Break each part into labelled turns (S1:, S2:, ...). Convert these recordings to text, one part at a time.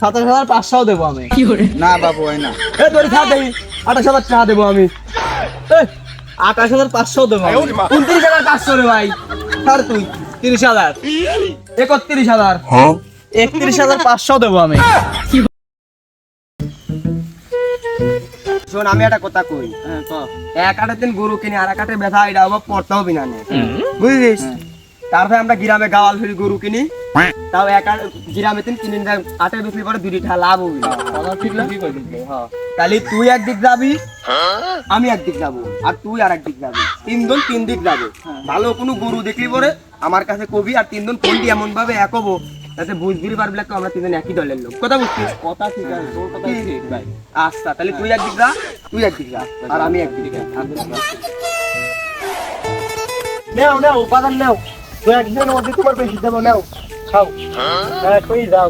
S1: 27,500 দেবো আমি।
S2: না বাবু হয় না।
S1: এ তোর খা দেই 28,000 টাকা দেবো আমি। 28,500 দেবো আমি। 29,500 রে ভাই। ছাড় তুই 30,000 31,000 31,500 দেবো আমি।
S2: শোন আমি একটা কথা কই, এক আটের দিন গরু কিনে আর এক আটে ব্যথা এটা আবার পড়তেও বিনা নেই, বুঝলিস? তারপরে আমরা গ্রামে গাওয়াল ফিরি গরু কিনি, তাও এক গ্রামে কিনে আটে বিক্রি করে 2 টাকা লাভ হবি। তাহলে তুই একদিক যাবি, আমি একদিক যাবো, আর তুই আর একদিক যাবি, 3 জন 3 দিক যাবে। ভালো কোনো গরু দেখলি পরে আমার কাছে কবি, আর 3 জন ফোনটি এমন ভাবে এক হবো যাতে বুঝবি পারবি না আমরা 3 জন একই দলের লোক। কথা বুঝছিস? কথা ঠিক আছে, তোর কথা ঠিক ভাই। আচ্ছা তাহলে তুই একদিক যা, তুই একদিক যা, আর আমি একদিক যা।
S1: নেও নেও উপাদান নেও, তুই একদিনের মধ্যে তোমার বেশি দেবো, নেও খাও। হ্যাঁ তুই যাও।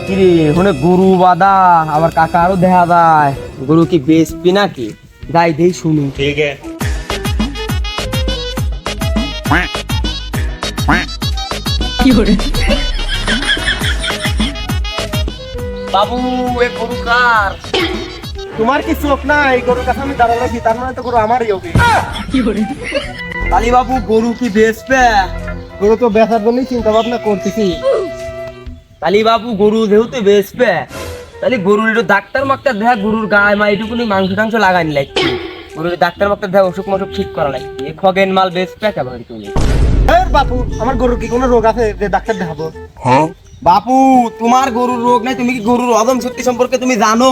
S2: কিরে ওখানে গরু বাঁধা, আবার কাকা আরো দেখা যায়, গরু কি বেচবি নাকি? যাই দেই শুনি।
S1: ঠিক আছে।
S2: বাবু এ গরু কার?
S1: তোমার কি চোখ না এই গরুর কাছে আমি দাঁড়ালাম, তার মানে তো গরু আমারই হবে।
S2: কালী বাবু গরু কি বেচবে?
S1: গরু তো বেচার জন্যই চিন্তা ভাবনা করতেছি।
S2: কালী বাবু গরু যেহেতু বেচবে, তাহলে গরুর একটু ডাক্তার মাক্তার দেখা, গরুর গায়ে মা এইটুকুনি মাংস টাংস লাগানি লাগছে, গরুর ডাক্তার মাক্তার দেখা, অসুখ মসুখ ঠিক করা লাগছে। এ খগেন মাল বেচবে কেমন তুমি?
S1: বাপু আমার গরুর কি কোনো রোগ আছে যে ডাক্তার দেখাবো?
S2: বাপু তোমার গরুর রোগ নাই, তুমি কি গরুর অদম শক্তি সম্পর্কে তুমি জানো?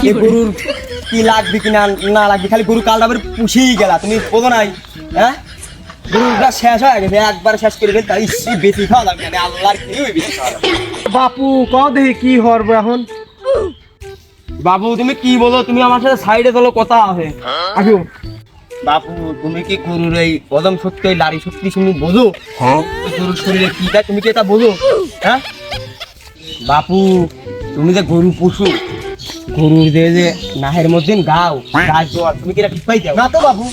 S2: এই গরুর কি লাগবে কি না লাগবে, খালি গরু কালটা পুষিয়ে গেলা, তুমি বোঝো নাই? হ্যাঁ গরুটা শেষ হয়ে গেছে, একবার শেষ করে গেলে তাই বেশি খাওয়া লাগবে না, আল্লাহর কি বেশি খাওয়া লাগবে।
S1: বাপু কও দেখি কি হরবো এখন।
S2: বাবু তুমি কি বলো, তুমি আমার সাথে সাইডে চলো, কথা আছে। আসো বাপু, তুমি কি গরুর এই অদম শক্তি, এই নারী শক্তি তুমি বোঝো? গরুর শরীরে কি দেয় তুমি কি এটা বোঝো? হ্যাঁ বাপু তুমি যে গরু পশু, গরুর যে নাহের মধ্যে গাও গাছ জোয়ার, তুমি কি এটা ঠিক পাই যাও?
S1: না তো বাপু।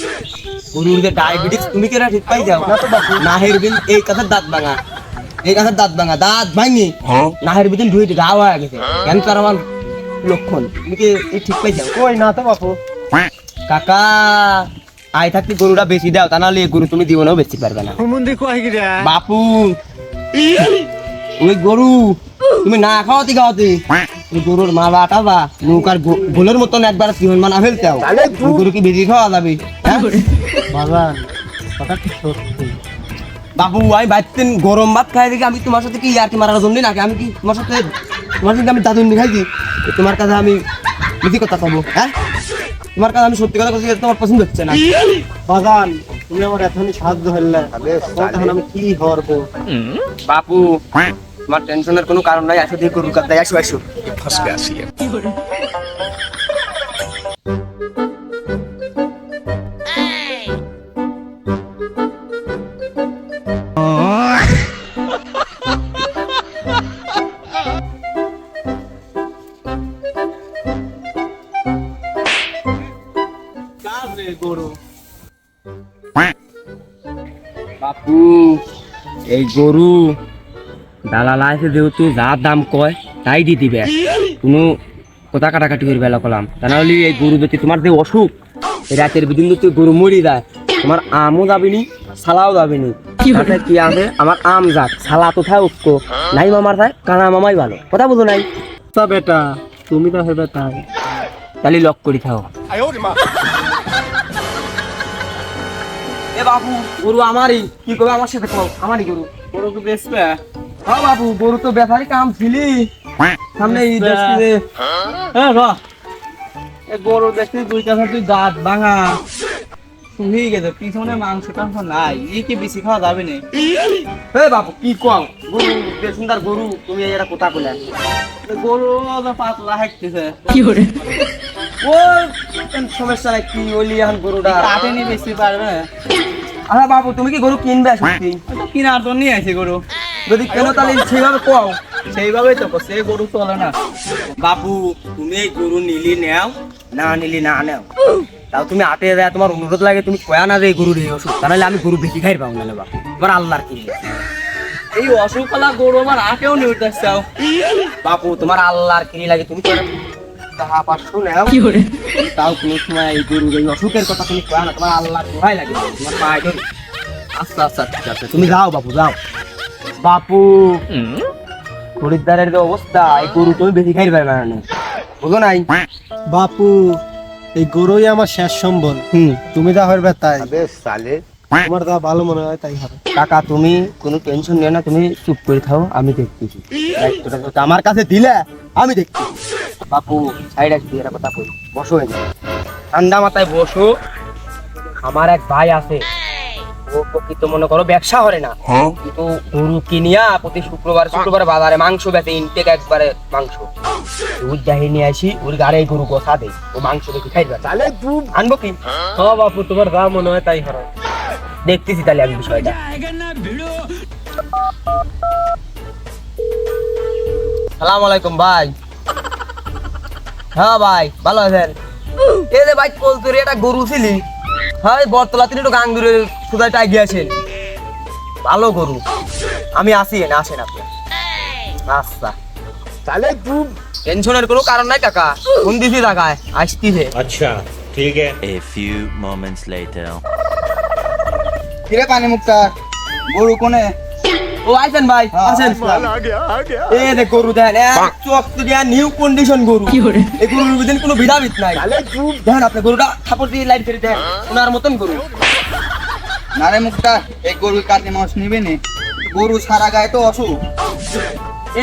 S2: গরুর যে ডায়াবেটিস, তুমি কি এটা ঠিক পাই যাও? না তো বাপু। নাহের দিন এই কথার দাঁত ভাঙা, এই কথার দাঁত ভাঙা, দাঁত ভাঙি নাহের ভিতরে ধুয়ে গা হয়ে গেছে, ক্যান্সার আমার লক্ষণ, তুমি কি ঠিক পাই যাও?
S1: কই না তো বাপু।
S2: কাকা আই থাকতে গরুটা বেশি দাও, তা নাহলে এই গরু তুমি জীবনেও বেচতে পারবে না।
S1: হুমুন্দি কই গিরা
S2: বাপু ওই গরু তুমি না খাওয়াতে গরুর মা বাটা বা নৌকার গোলের মতন একবার তিহন মানা ফেলতে হবে, গরু কি বেশি খাওয়া যাবে?
S1: বাবা কথা কি সত্যি?
S2: বাবু আমি বাইতেন গরম ভাত খাই দেখি, আমি তোমার সাথে কি ইয়ার্কি মারার জন্য নাকি? আমি কি তোমার সাথে আমি দাদুন্দি খাইছি? তোমার কাছে আমি বেশি কথা কব? হ্যাঁ তোমার কাছে আমি সত্যি কথা বলছি, তোমার পছন্দ হচ্ছে না।
S1: বাগান তুমি আমার এখনই সাহায্য হলে এখন আমি কি হরবো?
S2: বাপু তোমার টেনশনের কোনো কারণ নাই, আসো দিয়ে গরুর কাছে আসো আসো।
S1: গরু
S2: বাপু এই গরু দালাল আছে যেহেতু যা দাম কয় তাই দিয়ে দিবে, কোনো কথা কাটাকাটি করবে কলাম, তা নাহলে এই গরু যদি তোমার যে অসুখ, এই রাতের বিদিন যদি গরু মরি যায়, তোমার আমও যাবেনি সালাও যাবেনি। কি আছে আমার আম যাক, সালা তো থাক উঠকো নাই, মামার থাক কানা মামাই ভালো, কথা বুঝো নাই?
S1: তা বেটা তুমি তো হেবে তাই
S2: তাহলে লক করি থাও। এ বাবু গরু আমারই, কি করবে আমার সাথে কও, আমারই গরু।
S1: গরু কি বেচবে?
S2: হ্যাঁ বাবু গরু তো ব্যাপারই কাম ছিলি, সামনে ঈদ আসছে।
S1: হ্যাঁ বাহ এ গরু দেখছি দুই কাছে তুই দাঁত ভাঙা শুকিয়ে গেছে, পিছনে মাংস টাংস নাই, কি বেশি খাওয়া যাবে না?
S2: হে বাবু কি কও, গরু বেশ সুন্দর গরু, তুমি এটা কথা কইলা?
S1: গরু পাতলা হাঁটতেছে,
S2: ও সমস্যা নাই, কি ওলি এখন গরুটা
S1: কাটে নি বেশি পারবে?
S2: আচ্ছা বাবু তুমি কি গরু কিনবে সত্যি?
S1: কিনার জন্য নিয়ে আসি গরু,
S2: যদি কেন তাহলে সেইভাবে কও।
S1: সেইভাবেই তো সে গরু চলে না।
S2: বাবু তুমি এই গরু নিলি নেও, না নিলি না নেও, তাও তুমি আটে যায়, তোমার অনুরোধ লাগে তুমি কয়া না যে এই গরুর এই ওষুধ, তাহলে আমি গরু বেশি খাই পাবো না বাবু, তোমার আল্লাহর কি।
S1: এই অসুখ হলা গরু আমার আকেও নিয়ে উঠতেছে
S2: বাপু তোমার আল্লাহর কিনি লাগে, তুমি তো টাকা 500 নাও তাও কোনো সময় এই গরু এই অসুখের কথা তুমি কয় না, তোমার আল্লাহর দোহাই লাগে, তোমার পায়ে ধরি।
S1: আচ্ছা আচ্ছা ঠিক আছে
S2: তুমি যাও বাপু যাও। বাপু খরিদ্দারের যে অবস্থা, এই গরু তুমি বেশি খাইতে পারবে না, বুঝো নাই?
S3: বাপু এই গরুই আমার শেষ সম্বল। তুমি যা হবে তাই, তোমার যা ভালো মনে হয় তাই হবে।
S2: কাকা তুমি কোনো টেনশন নিও না, তুমি চুপ করে থাও, আমি দেখতেছি। দায়িত্বটা তো আমার কাছে দিলে আমি দেখতেছি। বাপু সাইড আসবি, এরা কথা কই, বসো এখানে ঠান্ডা মাথায় বসো। আমার এক ভাই আছে, ও প্রকৃত মনে করো ব্যবসা করে না, কিন্তু গরু কিনিয়া প্রতি শুক্রবার বাজারে মাংস বেচে, ইনটেক একবারে মাংস দুধ দাহি নিয়ে আসি, ওর গাড়ি গরু গোসা দেয়, ও মাংস বেশি খাইবে। তাহলে আনবো কি?
S3: হ্যাঁ বাপু, তোমার যা মনে হয় তাই হবে।
S2: দেখতেছি তাহলে আমি বিষয়টা। সালাম আলাইকুম ভাই। হ্যাঁ ভাই ভালো আছেন? এই যে ভাই কলতুরি একটা গরু ছিলি, হ্যাঁ বরতলা তিনি একটু গাঙ্গুরের সুদায় টাই গিয়েছেন, ভালো গরু, আমি আসি না, আসেন আপনি। আচ্ছা তাহলে টেনশনের কোনো কারণ নাই কাকা, ফোন দিছি টাকায় আসতিছে।
S4: अच्छा ठीक है।
S5: A few moments later.
S1: কিরে পানি মুক্তা গরু কোনে?
S2: ও আইছেন ভাই, আসেন। এই যে গরু দেখেন, চোখ তো দিয়া নিউ কন্ডিশন গরু, এই গরুর মধ্যে কোনো ভিটামিন নাই। দেখেন আপনি গরুটা থাপড় দিয়ে লাইট ফেরে দেন, ওনার মতন গরু।
S1: না রে মুক্তা, এই গরু কাটি মাছ নিবে নি, গরু সারা গায়ে তো অসুখ।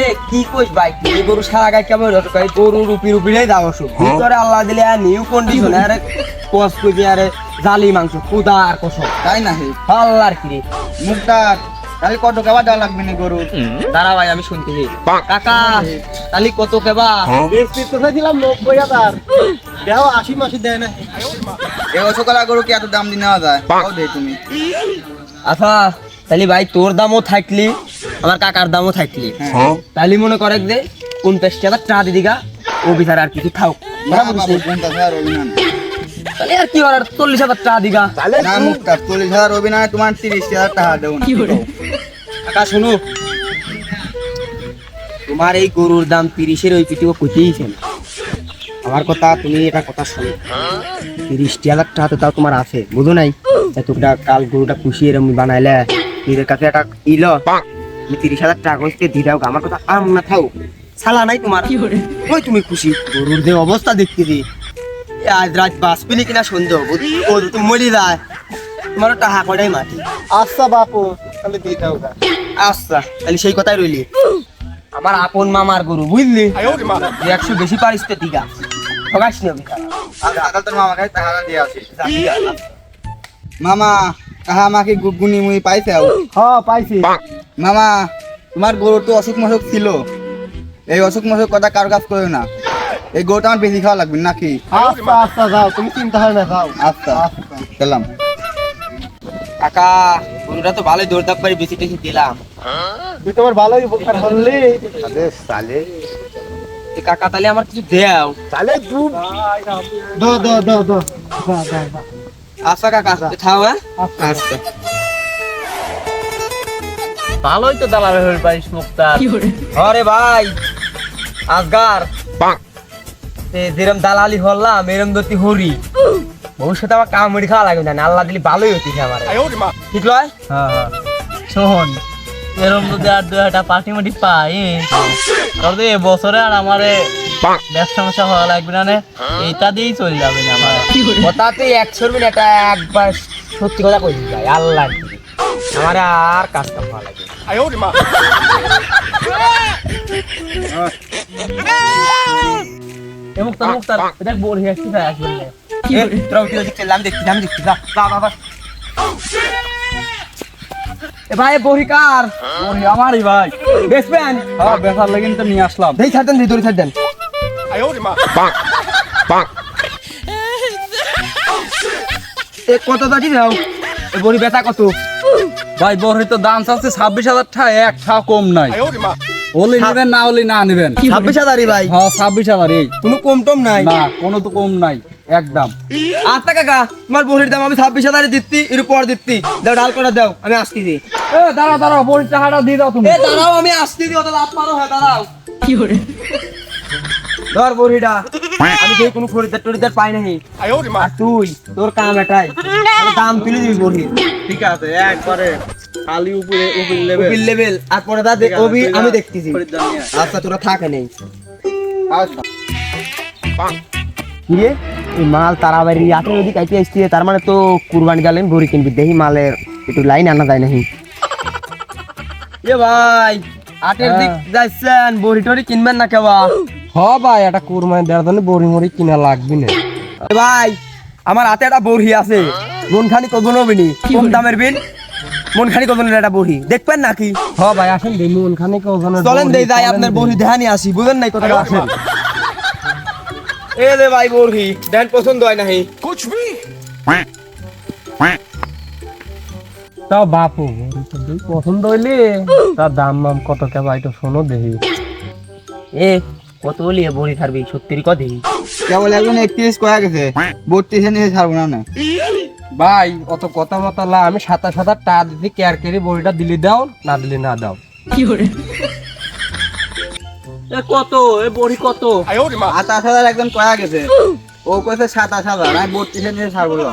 S2: এ কি কইস ভাই, এই গরু সারা গায়ে কেমন অসুখ? এই গরু রুপিরেই দাম অসুখ, ভিতরে আল্লাহ দিলে নিউ কন্ডিশন, আরে কস কইবি, আরে জালি মাংস কুদা আর কসম,
S1: তাই না হে
S2: আল্লাহর কিরে।
S1: মুক্তা তাহলে কত কেবা দেওয়া লাগবে না গরু?
S2: দাঁড়া ভাই আমি শুনতেছি। কাকা তাহলে কত কেবা?
S3: দিলাম 90,000, দেও 80 মাসি দেয় না।
S1: এই অসুখলা গরু কি এত দাম দিয়ে নেওয়া যায়? কও দে তুমি।
S2: আচ্ছা তাহলে ভাই তোর দামও থাকলি, আমার কাকার দামও থাকলি, তাহলে মনে করে যে 50,000 টাকা দিদিগা, ও বিচার আর কিছু খাও।
S1: না বাবু 50,000 অভিনয়।
S2: তাহলে আর কি আর 40,000 টাকা দিগা।
S1: না মুক্তা 40,000 অভিনয়, তোমার 30,000 টাকা দেবো না।
S2: কাকা শুনো, তোমার এই গরুর দাম 30-এর ওই পিটিও কইতেইছে না। আমার কথা তুমি এটা কথা শোনো, 30,000 টাকা তো তাও তোমার আছে, বুঝো নাই? তোমরা কাল গরুটা পুষিয়ে এরম বানাইলে নিজের কাছে একটা ইল, তুমি 30,000 টাকা কইতে দি দাও। আমার কথা আম না থাও, সালা নাই তোমার, ওই তুমি খুশি। গরুর যে অবস্থা দেখতেছি, আজ রাত বাস পেলি কিনা সন্দেহ, ও তুমি মরি যায়, তোমার টাকা কটাই মাটি।
S3: আচ্ছা বাপু, তাহলে দিয়ে দাও গা।
S2: আচ্ছা তাহলে সেই কথাই রইলি, আমার আপন মামার গরু বুঝলি, 100 বেশি পারিস তো দিগা, ঠগাস নি আমি।
S1: আচ্ছা তোর মামার কাছে টাকা দিয়ে আসি। মামা তাহা আমাকে গুনি মুই পাইছে?
S3: হ্যাঁ পাইছি।
S1: মামা তোমার গরু তো অসুখ মসুখ ছিল, এই অসুখ মসুখ কথা কারো কাজ করো না, এই গরুটা আমার বেশি খাওয়া লাগবে নাকি?
S3: আচ্ছা আচ্ছা যাও, তুমি চিন্তা হয় না, যাও।
S1: আচ্ছা গেলাম।
S2: কাকা গরুটা তো ভালোই দৌড়দাপ করে বেশি টেশি দিলাম,
S3: তুই তোমার ভালোই উপকার করলি।
S2: এ কাকা তাহলে আমার কিছু দেও।
S3: দাও দাও দাও দাও, দাও দাও দাও।
S2: আচ্ছা কাকা থাও। হ্যাঁ আচ্ছা
S1: ভালোই তো দালাল হয়ে পারিস মুক্তা।
S2: আরে ভাই আজগার যেরম দালালি হল্লাম এরম দতি হরি, ভবিষ্যতে আমার কামড়ি খাওয়া লাগবে না, আল্লাহ দিলি ভালোই হতিছে আমার, ঠিক লয়?
S1: হ্যাঁ হ্যাঁ শোন, এরম যদি আর 2-1টা পার্টি মাটি পাই, তবে বছরে আর আমারে ব্যবসা মশা হওয়া লাগবে না, এইটা দিয়েই চলে যাবে না আমার।
S2: কথাতে 100 মিনিট একবার সত্যি কথা কই ভাই, আল্লাহ আমার আর কাজ কাম ভালো লাগে।
S1: মুক্তা মুক্তা এটা বড় হয়ে আসছে আসবে না।
S2: আমি দেখছি যা বাবা। এ ভাই বহিকার
S1: ওরে আমারই ভাই,
S2: বেসবেন?
S1: হ্যাঁ বেচার লাগিন তো নিয়ে আসলাম।
S2: দেই ছাড় দেন, ভিতরে ছাড় দেন। এ কত দাঁড়ি দাও, এ বড়ি বেচা কত?
S1: ভাই বড়ি তো দাম চাচ্ছে 26,000 টাকা, এক টাকা কম নাই। হলে নেবেন না হলে না নেবেন।
S2: 26,000 ভাই,
S1: হ্যাঁ 26,000 এই,
S2: কোনো কম টম নাই?
S1: না কোনো তো কম নাই।
S2: একদম। আচ্ছা কাকা, তোমার বড়ির দাম আমি 26,000 দিচ্ছি, এর পর দিচ্ছি। দাও ডাল করে দাও, আমি আসতেছি।
S3: দাঁড়াও বড়ির টাকাটা দিয়ে দাও তুমি।
S2: দাঁড়াও, আমি আসতেছি, অত লাভ পারো, হ্যাঁ দাঁড়াও। ধর বড়িটা, আমি যে কোনো খরিদার টরিদার পাই নাই। আর তুই তোর কাম এটাই, আমি দাম তুলে দিবি বড়ি।
S1: ঠিক আছে, একবারে খালি উপরে লেভেল
S2: বিল লেভেল আর পরে দা ওবি আমি দেখতেছি। আচ্ছা তোরা থাকে নেই। কিরে এই মাল তারাবাড়ি রাতে যদি কাইতে আসছে, তার মানে তো কুরবানি গালেন বড়ি কিনবি, দেখি মালের একটু লাইন আনা যায় নাকি। এ ভাই আটের দিক যাচ্ছেন, বড়ি টড়ি কিনবেন না কেবা?
S3: হ ভাই, এটা কুরবানি দেওয়ার জন্য বড়ি মড়ি কিনা লাগবে না।
S2: এ ভাই আমার হাতে একটা বড়ি আছে, মন খানি কত নবিনি, কম দামের বিন, মন খানি কত একটা বড়ি দেখবেন নাকি?
S3: হ ভাই, আসেন দেখি ওখানে
S2: চলেন দেই যাই, আপনার বড়ি দেখানি আসি, বুঝেন নাই কথা আসেন। এ দে ভাই বড়ি দেন, পছন্দ হয় নাহি?
S3: তাও বাপু পছন্দ হইলে তার দাম মাম কত কেবা একটু শোনো দেখি।
S2: এ কত বলি বড়ি ছাড়বি, 70 কত দেখি?
S4: কেবল একজন 31 কয়া গেছে, 32 নিয়ে ছাড়বো না।
S3: ভাই অত কথা মতো লা, আমি 27,000 টাকা দিতে কেয়ার করে বড়িটা দিলি দাও, না দিলি না দাও।
S1: এ কত, এ বড়ি কত?
S4: 28,000 একজন কয়া গেছে, ও কইছে 27,000, আমি 32 নিয়ে ছাড়বো না।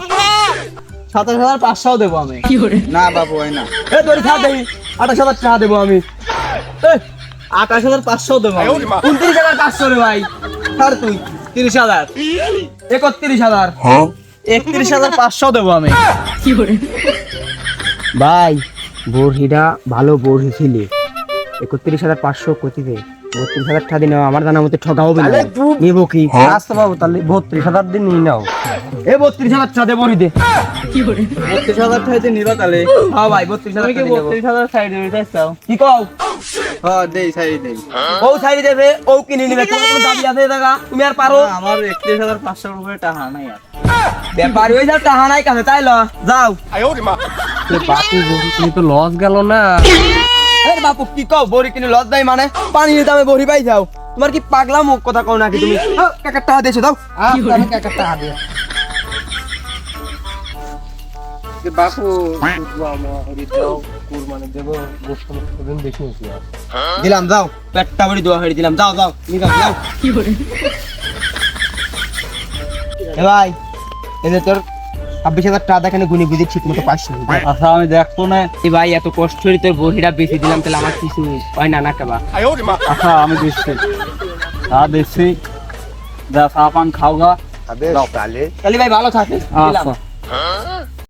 S1: 27,500 দেবো আমি।
S4: না বাবু হয় না।
S2: এ তোর ছাড় দেই, 28,000 টাকা দেবো আমি।
S1: 28,500 দেবো আমি।
S2: 29,500 রে ভাই, ছাড় তুই।
S1: 30,000,
S2: 31,000।
S1: 31,500 দেবো আমি।
S2: ভাই বড়িটা ভালো বড়ি ছিল, 31,500 কতিতে 32,000 টাকা দিন আমার জানা মতে ঠকাও হবে না। নেবো কি?
S3: আচ্ছা বাবু, তাহলে 32,000 দিন নিয়ে নাও।
S2: এ 32,000 টাকা দে বড়ি দে।
S4: 32,000 টাকাতে নিবা তাহলে?
S2: হ্যাঁ ভাই 32,000
S1: তুমি কি
S2: টাকা দেবো।
S1: 32,000 সাইড দিতে চাও?
S2: কি কও?
S4: হ্যাঁ দেই, ছাড়ি দেই।
S2: ও ছাড়ি দেবে, ও কিনে নিবে, তোমার কোনো দাবি আছে টাকা? তুমি আর পারো?
S1: না, আমার 31,500 উপরে টাকা নাই আর।
S2: ব্যাপারী ওই যা টাকা নাই কাছে, তাই ল যাও।
S3: বাপু বড়ি কিনে তো লস গেল না।
S2: আরে বাপু কি কও, বড়ি কিনে লজ নাই মানে? পানির দামে বড়ি পাই যাও, তোমার কি পাগলা মুখ কথা কও নাকি তুমি? কাকা টাকা দিয়েছো দাও।
S3: আমি কাকা টাকা দিয়ে
S4: বাপু
S3: কুরবানি দেবো, গোস্ত মোস্ত দিন বেশি হয়েছে।
S2: দিলাম যাও, পেটটা বড়ি দোয়া হয়ে দিলাম, যাও যাও নিকাল যাও। এ ভাই এই যে তোর 26,000 টাকা দেখানে গুনি বুঝি ঠিক মতো পাইছি।
S1: আচ্ছা আমি দেখবো না।
S2: এই ভাই এত কষ্ট করে তোর বড়িটা বেশি দিলাম, তাহলে আমার কিছু হয় না না কেবা?
S1: আচ্ছা আমি দিচ্ছি, দিচ্ছি, যা চা পান খাওগা।
S2: তাহলে ভাই ভালো থাকে।
S1: আচ্ছা।